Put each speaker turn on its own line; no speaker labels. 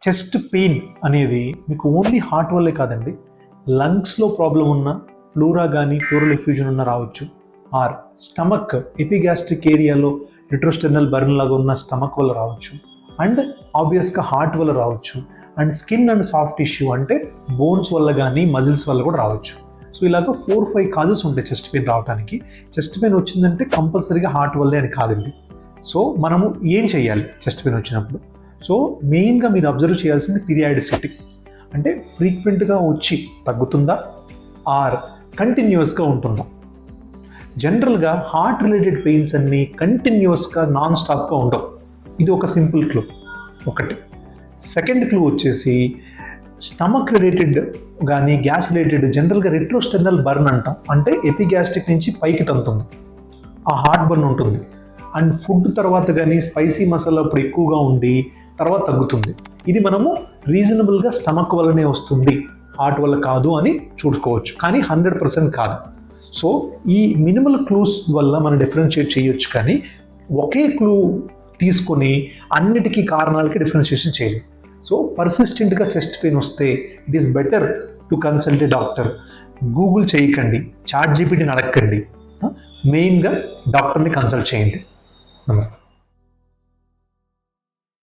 Chest pain అనేది మీకు only heart వల్లే కాదండి, లంగ్స్లో ప్రాబ్లం ఉన్న ఫ్లోరా కానీ ప్లూరల్ ఎఫ్యూజన్ ఉన్న రావచ్చు, ఆర్ స్టమక్ ఎపిగాస్ట్రిక్ ఏరియాలో రిట్రోస్టెర్నల్ బర్న్ లాగా ఉన్న స్టమక్ వల్ల రావచ్చు, అండ్ ఆబ్వియస్గా హార్ట్ వల్ల రావచ్చు, and skin and soft tissue అంటే బోన్స్ వల్ల కానీ మజిల్స్ వల్ల కూడా రావచ్చు. సో ఇలాగ 4-5 కాజెస్ ఉంటాయి చెస్ట్ పెయిన్ రావడానికి. చెస్ట్ పెయిన్ వచ్చిందంటే కంపల్సరీగా హార్ట్ వల్లే అని కాదండి. సో మనము ఏం చేయాలి చెస్ట్ పెయిన్ వచ్చినప్పుడు? సో మెయిన్గా మీరు అబ్జర్వ్ చేయాల్సింది పీరియాడిసిటీ, అంటే ఫ్రీక్వెంట్గా వచ్చి తగ్గుతుందా ఆర్ కంటిన్యూస్గా ఉంటుందా. జనరల్గా హార్ట్ రిలేటెడ్ పెయిన్స్ అన్నీ కంటిన్యూస్గా నాన్ స్టాప్గా ఉండవు. ఇది ఒక సింపుల్ క్లూ ఒకటి. సెకండ్ క్లూ వచ్చేసి స్టమక్ రిలేటెడ్ కానీ గ్యాస్ రిలేటెడ్ జనరల్గా రిట్రోస్టెర్నల్ బర్న్ అంటాం, అంటే ఎపిగ్యాస్ట్రిక్ నుంచి పైకి తంతుంది, ఆ హార్ట్ బర్న్ ఉంటుంది. అండ్ ఫుడ్ తర్వాత కానీ స్పైసీ మసాలా అప్పుడు ఎక్కువగా ఉండి తర్వాత తగ్గుతుంది. ఇది మనము రీజనబుల్గా స్టమక్ వల్లనే వస్తుంది, హార్ట్ వల్ల కాదు అని చూసుకోవచ్చు, కానీ 100% కాదు. సో ఈ మినిమల్ క్లూస్ వల్ల మనం డిఫరెన్షియేట్ చేయొచ్చు, కానీ ఒకే క్లూ తీసుకొని అన్నిటికీ కారణాలకి డిఫరెన్షియేషన్ చేయలేం. సో పర్సిస్టెంట్గా చెస్ట్ పెయిన్ వస్తే it is better to consult a doctor. Google చేయకండి, చాట్ జీపీటీని అడగండి, మెయిన్గా డాక్టర్ని కన్సల్ట్ చేయండి. నమస్తే.